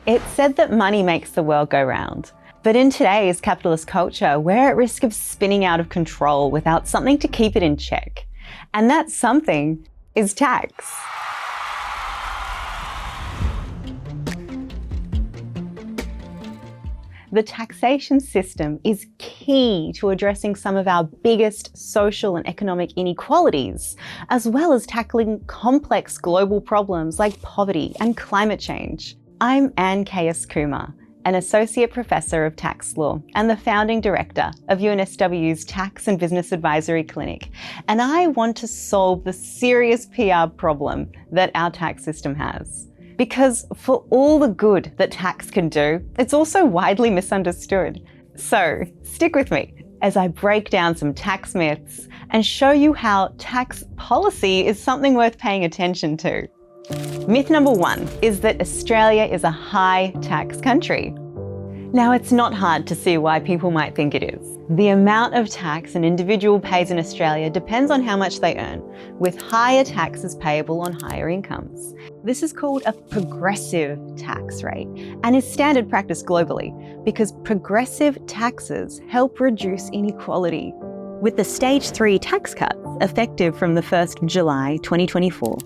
It's said that money makes the world go round. But in today's capitalist culture, we're at risk of spinning out of control without something to keep it in check. And that something is tax. The taxation system is key to addressing some of our biggest social and economic inequalities, as well as tackling complex global problems like poverty and climate change. I'm Ann Kayis-Kumar, an Associate Professor of Tax Law and the Founding Director of UNSW's Tax and Business Advisory Clinic, and I want to solve the serious PR problem that our tax system has. Because for all the good that tax can do, it's also widely misunderstood. So stick with me as I break down some tax myths and show you how tax policy is something worth paying attention to. Myth number 1 is that Australia is a high tax country. Now, it's not hard to see why people might think it is. The amount of tax an individual pays in Australia depends on how much they earn, with higher taxes payable on higher incomes. This is called a progressive tax rate and is standard practice globally because progressive taxes help reduce inequality. With the Stage 3 tax cuts effective from the 1st of July 2024,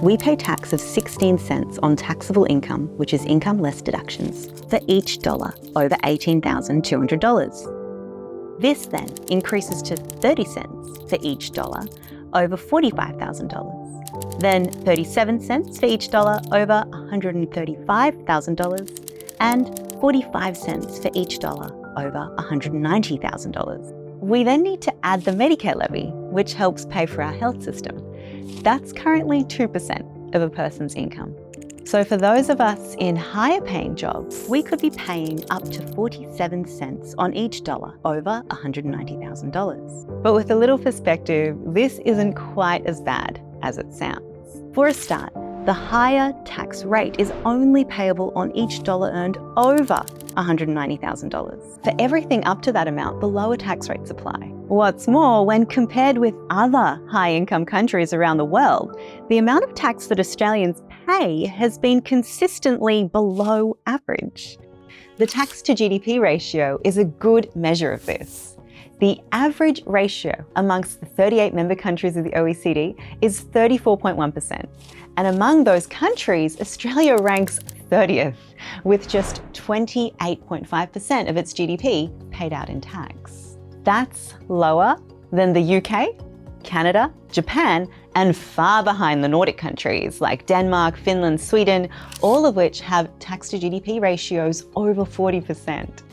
we pay tax of 16 cents on taxable income, which is income less deductions, for each dollar over $18,200. This then increases to 30 cents for each dollar over $45,000, then 37 cents for each dollar over $135,000, and 45 cents for each dollar over $190,000. We then need to add the Medicare levy, which helps pay for our health system. That's currently 2% of a person's income. So for those of us in higher paying jobs, we could be paying up to 47 cents on each dollar over $190,000. But with a little perspective, this isn't quite as bad as it sounds. For a start, the higher tax rate is only payable on each dollar earned over $190,000. For everything up to that amount, the lower tax rates apply. What's more, when compared with other high-income countries around the world, the amount of tax that Australians pay has been consistently below average. The tax to GDP ratio is a good measure of this. The average ratio amongst the 38 member countries of the OECD is 34.1%. And among those countries, Australia ranks 30th, with just 28.5% of its GDP paid out in tax. That's lower than the UK, Canada, Japan, and far behind the Nordic countries like Denmark, Finland, Sweden, all of which have tax to GDP ratios over 40%.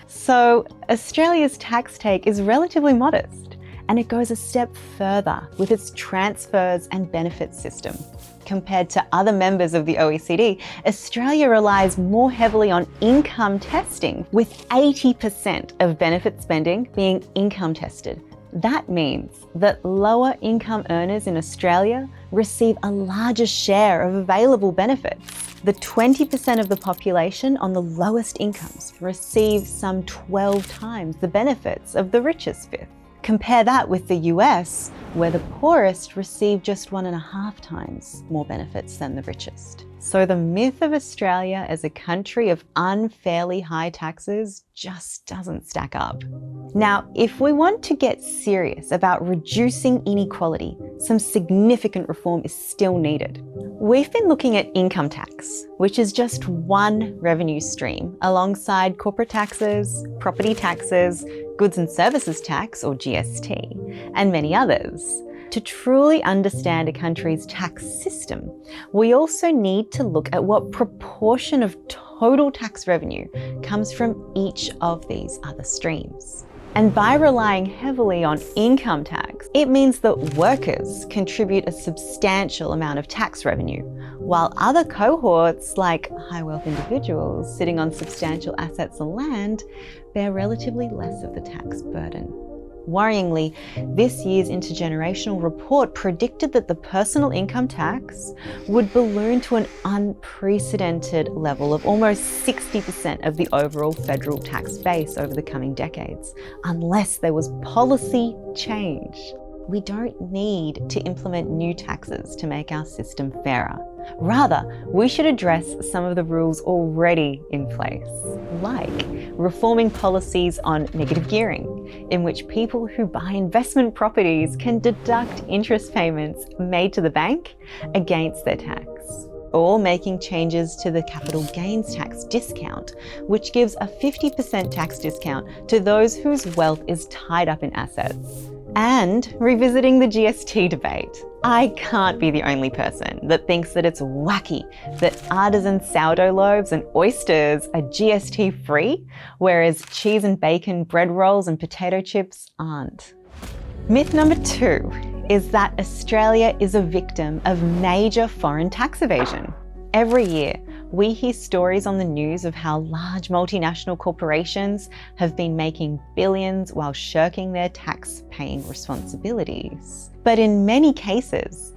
So Australia's tax take is relatively modest, and it goes a step further with its transfers and benefits system. Compared to other members of the OECD, Australia relies more heavily on income testing, with 80% of benefit spending being income tested. That means that lower income earners in Australia receive a larger share of available benefits. The 20% of the population on the lowest incomes receive some 12 times the benefits of the richest fifth. Compare that with the US, where the poorest receive just 1.5 times more benefits than the richest. So the myth of Australia as a country of unfairly high taxes just doesn't stack up. Now, if we want to get serious about reducing inequality, some significant reform is still needed. We've been looking at income tax, which is just one revenue stream alongside corporate taxes, property taxes, goods and services tax, or GST, and many others. To truly understand a country's tax system, we also need to look at what proportion of total tax revenue comes from each of these other streams. And by relying heavily on income tax, it means that workers contribute a substantial amount of tax revenue, while other cohorts, like high wealth individuals sitting on substantial assets and land, bear relatively less of the tax burden. Worryingly, this year's intergenerational report predicted that the personal income tax would balloon to an unprecedented level of almost 60% of the overall federal tax base over the coming decades, unless there was policy change. We don't need to implement new taxes to make our system fairer. Rather, we should address some of the rules already in place, like reforming policies on negative gearing, in which people who buy investment properties can deduct interest payments made to the bank against their tax, or making changes to the capital gains tax discount, which gives a 50% tax discount to those whose wealth is tied up in assets. And revisiting the GST debate. I can't be the only person that thinks that it's wacky that artisan sourdough loaves and oysters are GST free, whereas cheese and bacon, bread rolls and potato chips aren't. Myth number 2 is that Australia is a victim of major foreign tax evasion. Every year, we hear stories on the news of how large multinational corporations have been making billions while shirking their tax-paying responsibilities. But in many cases,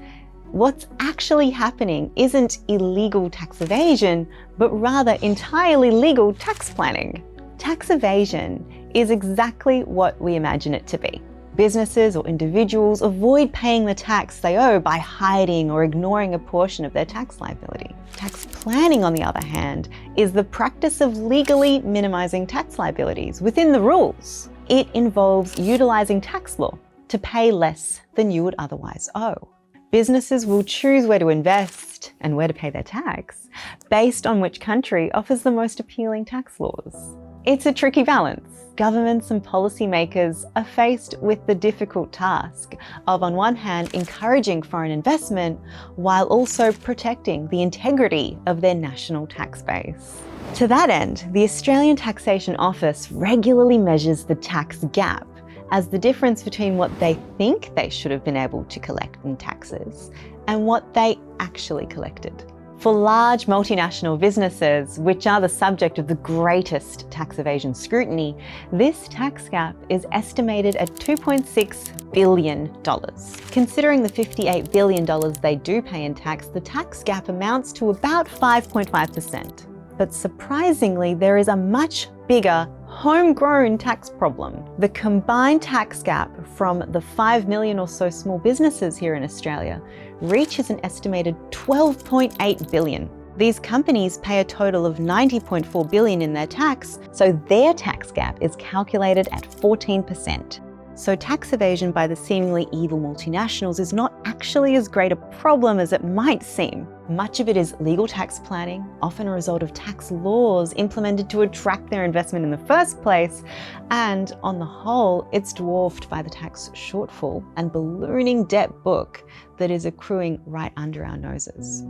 what's actually happening isn't illegal tax evasion, but rather entirely legal tax planning. Tax evasion is exactly what we imagine it to be. Businesses or individuals avoid paying the tax they owe by hiding or ignoring a portion of their tax liability. Tax planning, on the other hand, is the practice of legally minimizing tax liabilities within the rules. It involves utilizing tax law to pay less than you would otherwise owe. Businesses will choose where to invest and where to pay their tax based on which country offers the most appealing tax laws. It's a tricky balance. Governments and policymakers are faced with the difficult task of, on one hand, encouraging foreign investment while also protecting the integrity of their national tax base. To that end, the Australian Taxation Office regularly measures the tax gap as the difference between what they think they should have been able to collect in taxes and what they actually collected. For large multinational businesses, which are the subject of the greatest tax evasion scrutiny, this tax gap is estimated at $2.6 billion. Considering the $58 billion they do pay in tax, the tax gap amounts to about 5.5%. But surprisingly, there is a much bigger homegrown tax problem. The combined tax gap from the 5 million or so small businesses here in Australia reaches an estimated $12.8 billion. These companies pay a total of $90.4 billion in their tax, so their tax gap is calculated at 14%. So tax evasion by the seemingly evil multinationals is not actually as great a problem as it might seem. Much of it is legal tax planning, often a result of tax laws implemented to attract their investment in the first place, and on the whole, it's dwarfed by the tax shortfall and ballooning debt book that is accruing right under our noses.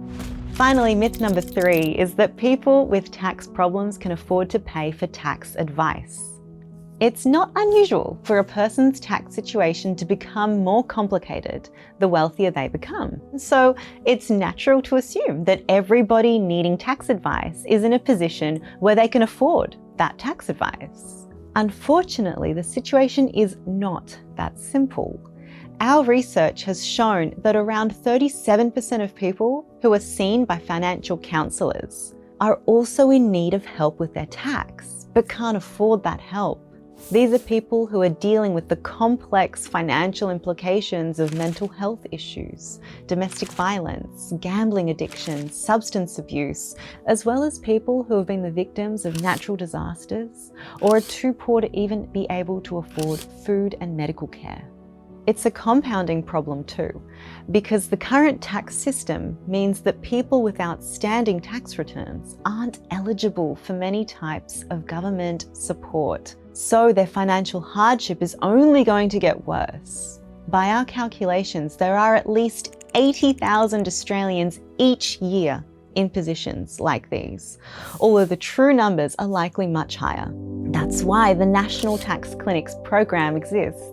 Finally, myth number 3 is that people with tax problems can afford to pay for tax advice. It's not unusual for a person's tax situation to become more complicated the wealthier they become. So it's natural to assume that everybody needing tax advice is in a position where they can afford that tax advice. Unfortunately, the situation is not that simple. Our research has shown that around 37% of people who are seen by financial counsellors are also in need of help with their tax, but can't afford that help. These are people who are dealing with the complex financial implications of mental health issues, domestic violence, gambling addiction, substance abuse, as well as people who have been the victims of natural disasters or are too poor to even be able to afford food and medical care. It's a compounding problem too, because the current tax system means that people with outstanding tax returns aren't eligible for many types of government support. So their financial hardship is only going to get worse. By our calculations, there are at least 80,000 Australians each year in positions like these, although the true numbers are likely much higher. That's why the National Tax Clinics program exists.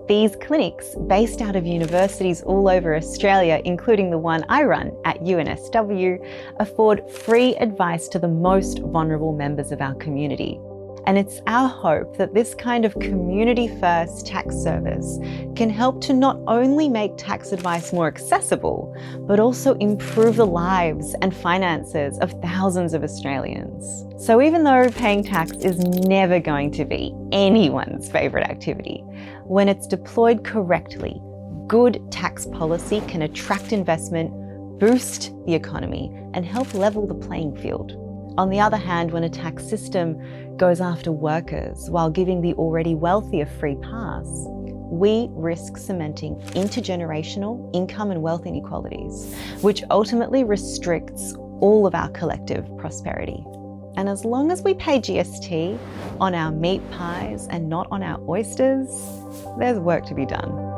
These clinics, based out of universities all over Australia, including the one I run at UNSW, afford free advice to the most vulnerable members of our community. And it's our hope that this kind of community-first tax service can help to not only make tax advice more accessible, but also improve the lives and finances of thousands of Australians. So even though paying tax is never going to be anyone's favourite activity, when it's deployed correctly, good tax policy can attract investment, boost the economy and help level the playing field. On the other hand, when a tax system goes after workers while giving the already wealthy a free pass, we risk cementing intergenerational income and wealth inequalities, which ultimately restricts all of our collective prosperity. And as long as we pay GST on our meat pies and not on our oysters, there's work to be done.